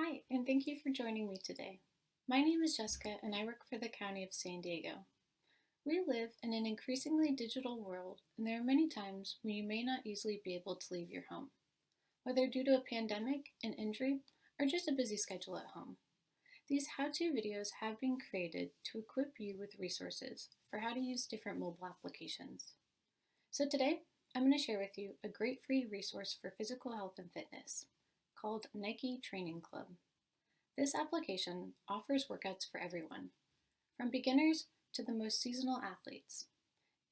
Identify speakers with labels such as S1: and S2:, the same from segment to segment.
S1: Hi, and thank you for joining me today. My name is Jessica, and I work for the County of San Diego. We live in an increasingly digital world, and there are many times when you may not easily be able to leave your home, whether due to a pandemic, an injury, or just a busy schedule at home. These how-to videos have been created to equip you with resources for how to use different mobile applications. So today, I'm going to share with you a great free resource for physical health and fitness called Nike Training Club. This application offers workouts for everyone, from beginners to the most seasonal athletes.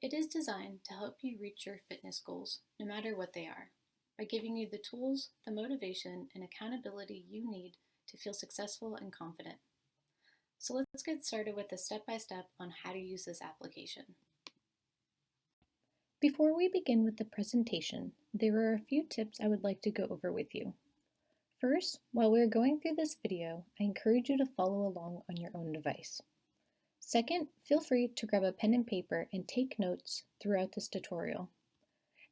S1: It is designed to help you reach your fitness goals, no matter what they are, by giving you the tools, the motivation, and accountability you need to feel successful and confident. So let's get started with a step-by-step on how to use this application. Before we begin with the presentation, there are a few tips I would like to go over with you. First, while we're going through this video, I encourage you to follow along on your own device. Second, feel free to grab a pen and paper and take notes throughout this tutorial.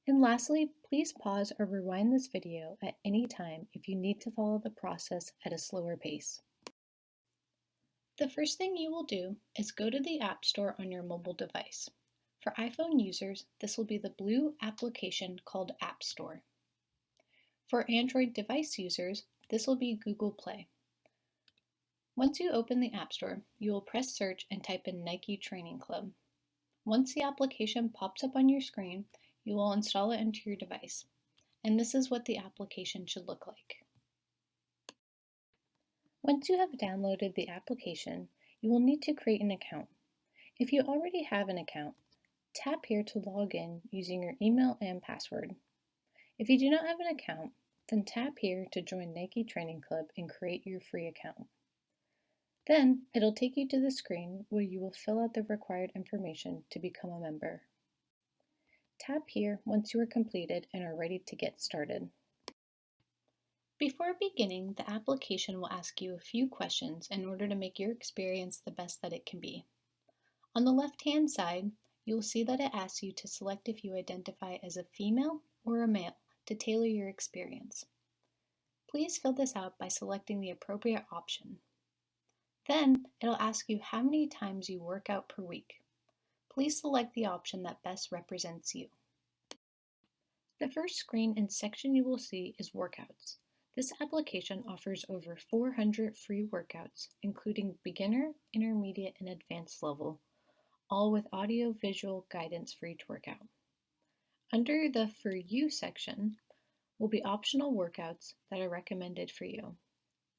S1: And lastly, please pause or rewind this video at any time if you need to follow the process at a slower pace. The first thing you will do is go to the App Store on your mobile device. For iPhone users, this will be the blue application called App Store. For Android device users, this will be Google Play. Once you open the App Store, you will press search and type in Nike Training Club. Once the application pops up on your screen, you will install it into your device. And this is what the application should look like. Once you have downloaded the application, you will need to create an account. If you already have an account, tap here to log in using your email and password. If you do not have an account, then tap here to join Nike Training Club and create your free account. Then it'll take you to the screen where you will fill out the required information to become a member. Tap here once you are completed and are ready to get started. Before beginning, the application will ask you a few questions in order to make your experience the best that it can be. On the left-hand side, you will see that it asks you to select if you identify as a female or a male to tailor your experience. Please fill this out by selecting the appropriate option. Then, it'll ask you how many times you work out per week. Please select the option that best represents you. The first screen and section you will see is Workouts. This application offers over 400 free workouts, including beginner, intermediate, and advanced level, all with audio-visual guidance for each workout. Under the For You section will be optional workouts that are recommended for you.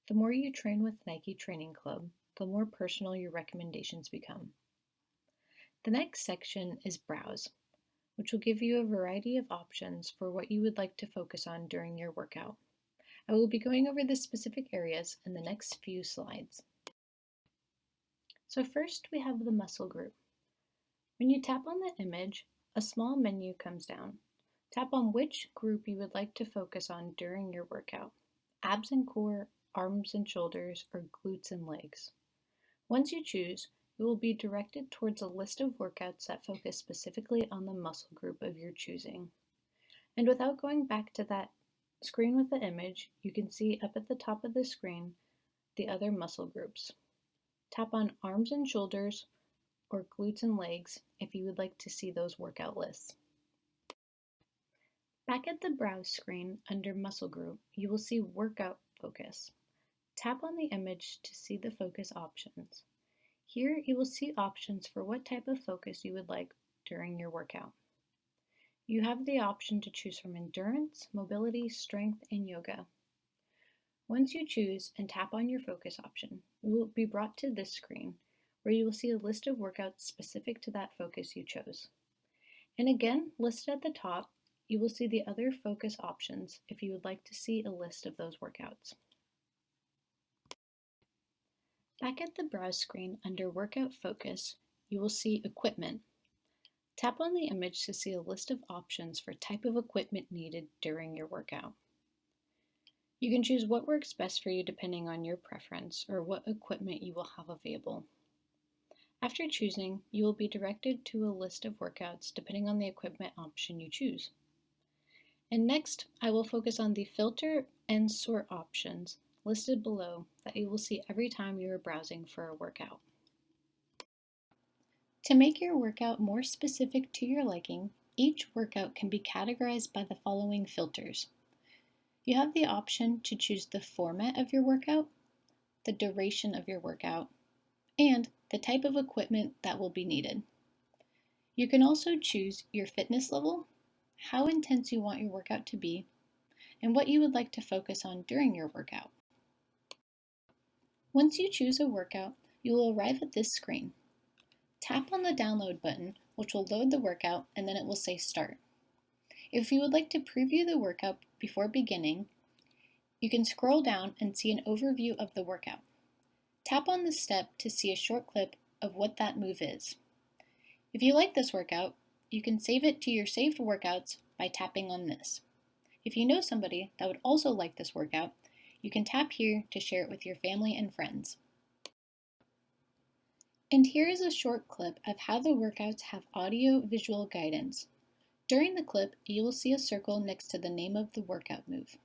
S1: The more you train with Nike Training Club, the more personal your recommendations become. The next section is Browse, which will give you a variety of options for what you would like to focus on during your workout. I will be going over the specific areas in the next few slides. So first we have the muscle group. When you tap on the image, a small menu comes down. Tap on which group you would like to focus on during your workout: abs and core, arms and shoulders, or glutes and legs. Once you choose, you will be directed towards a list of workouts that focus specifically on the muscle group of your choosing. And without going back to that screen with the image, you can see up at the top of the screen the other muscle groups. Tap on arms and shoulders or glutes and legs if you would like to see those workout lists. Back at the Browse screen under Muscle Group, you will see Workout Focus. Tap on the image to see the focus options. Here you will see options for what type of focus you would like during your workout. You have the option to choose from endurance, mobility, strength, and yoga. Once you choose and tap on your focus option, you will be brought to this screen where you will see a list of workouts specific to that focus you chose. And again, listed at the top, you will see the other focus options if you would like to see a list of those workouts. Back at the Browse screen under Workout Focus, you will see Equipment. Tap on the image to see a list of options for type of equipment needed during your workout. You can choose what works best for you depending on your preference or what equipment you will have available. After choosing, you will be directed to a list of workouts depending on the equipment option you choose. And next, I will focus on the filter and sort options listed below that you will see every time you are browsing for a workout. To make your workout more specific to your liking, each workout can be categorized by the following filters. You have the option to choose the format of your workout, the duration of your workout, and the type of equipment that will be needed. You can also choose your fitness level, how intense you want your workout to be, and what you would like to focus on during your workout. Once you choose a workout, you will arrive at this screen. Tap on the download button, which will load the workout, and then it will say start. If you would like to preview the workout before beginning, you can scroll down and see an overview of the workout. Tap on this step to see a short clip of what that move is. If you like this workout, you can save it to your saved workouts by tapping on this. If you know somebody that would also like this workout, you can tap here to share it with your family and friends. And here is a short clip of how the workouts have audio-visual guidance. During the clip, you will see a circle next to the name of the workout move.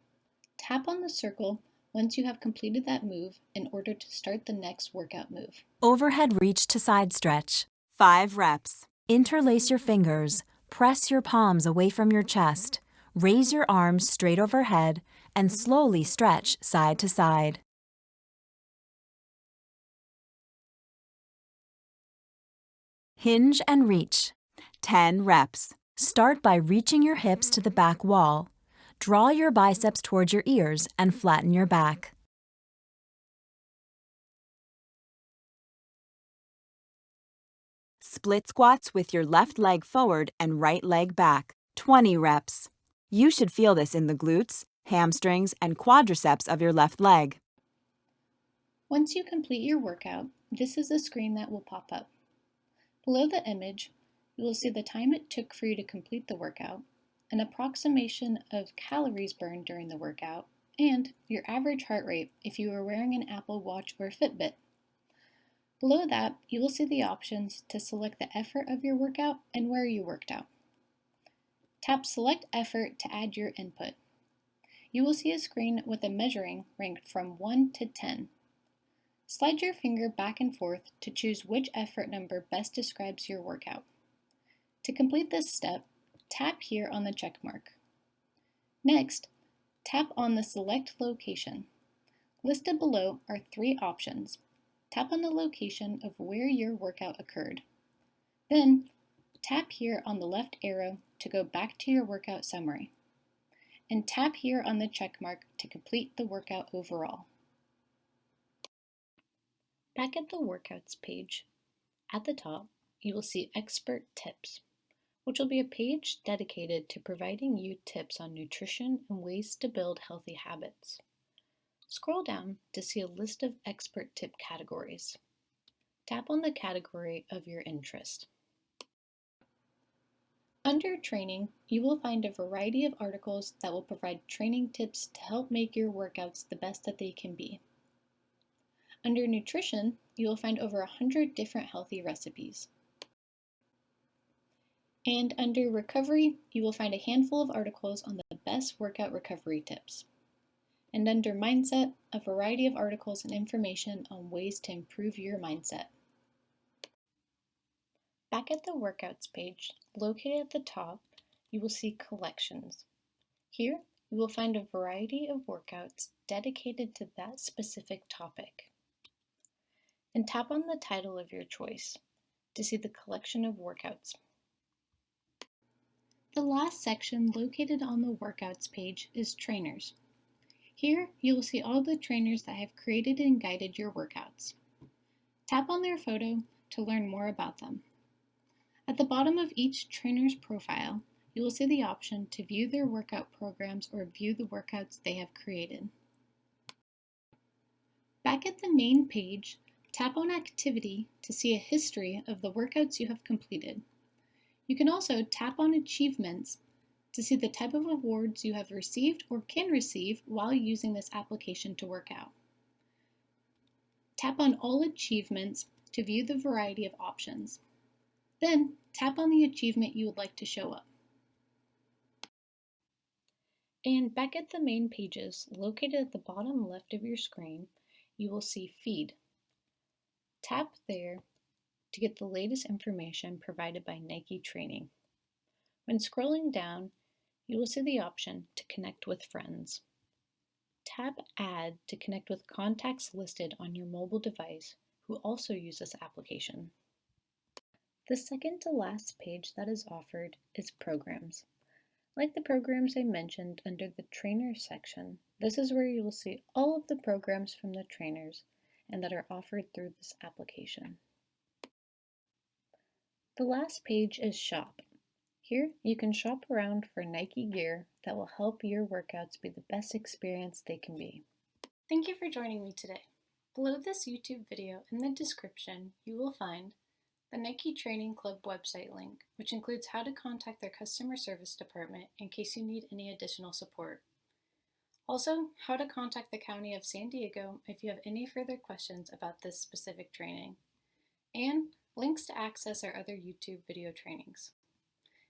S1: Tap on the circle once you have completed that move in order to start the next workout move.
S2: Overhead reach to side stretch. 5 reps. Interlace your fingers. Press your palms away from your chest. Raise your arms straight overhead and slowly stretch side to side. Hinge and reach. 10 reps. Start by reaching your hips to the back wall. Draw your biceps towards your ears and flatten your back. Split squats with your left leg forward and right leg back. 20 reps. You should feel this in the glutes, hamstrings, and quadriceps of your left leg.
S1: Once you complete your workout, this is the screen that will pop up. Below the image, you will see the time it took for you to complete the workout, an approximation of calories burned during the workout, and your average heart rate if you are wearing an Apple Watch or Fitbit. Below that, you will see the options to select the effort of your workout and where you worked out. Tap Select Effort to add your input. You will see a screen with a measuring ranked from 1 to 10. Slide your finger back and forth to choose which effort number best describes your workout. To complete this step, tap here on the check mark. Next, tap on the Select Location. Listed below are 3 options. Tap on the location of where your workout occurred. Then, tap here on the left arrow to go back to your workout summary. And tap here on the check mark to complete the workout overall. Back at the workouts page, at the top, you will see Expert Tips, which will be a page dedicated to providing you tips on nutrition and ways to build healthy habits. Scroll down to see a list of expert tip categories. Tap on the category of your interest. Under Training, you will find a variety of articles that will provide training tips to help make your workouts the best that they can be. Under Nutrition, you will find over 100 different healthy recipes. And under Recovery, you will find a handful of articles on the best workout recovery tips. And under Mindset, a variety of articles and information on ways to improve your mindset. Back at the Workouts page, located at the top, you will see Collections. Here, you will find a variety of workouts dedicated to that specific topic. And tap on the title of your choice to see the collection of workouts. The last section located on the Workouts page is Trainers. Here, you will see all the trainers that have created and guided your workouts. Tap on their photo to learn more about them. At the bottom of each trainer's profile, you will see the option to view their workout programs or view the workouts they have created. Back at the main page, tap on Activity to see a history of the workouts you have completed. You can also tap on Achievements to see the type of awards you have received or can receive while using this application to work out. Tap on All Achievements to view the variety of options. Then, tap on the achievement you would like to show up. And back at the main pages, located at the bottom left of your screen, you will see Feed. Tap there to get the latest information provided by Nike Training. When scrolling down, you will see the option to connect with friends. Tap Add to connect with contacts listed on your mobile device who also use this application. The second to last page that is offered is Programs. Like the programs I mentioned under the Trainers section, this is where you will see all of the programs from the trainers and that are offered through this application. The last page is Shop. Here you can shop around for Nike gear that will help your workouts be the best experience they can be. Thank you for joining me today. Below this YouTube video in the description, you will find the Nike Training Club website link, which includes how to contact their customer service department in case you need any additional support. Also, how to contact the County of San Diego if you have any further questions about this specific training, and links to access our other YouTube video trainings.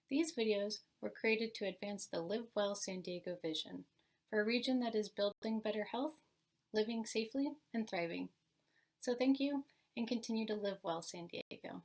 S1: These videos were created to advance the Live Well San Diego vision for a region that is building better health, living safely, and thriving. So thank you, and continue to live well, San Diego.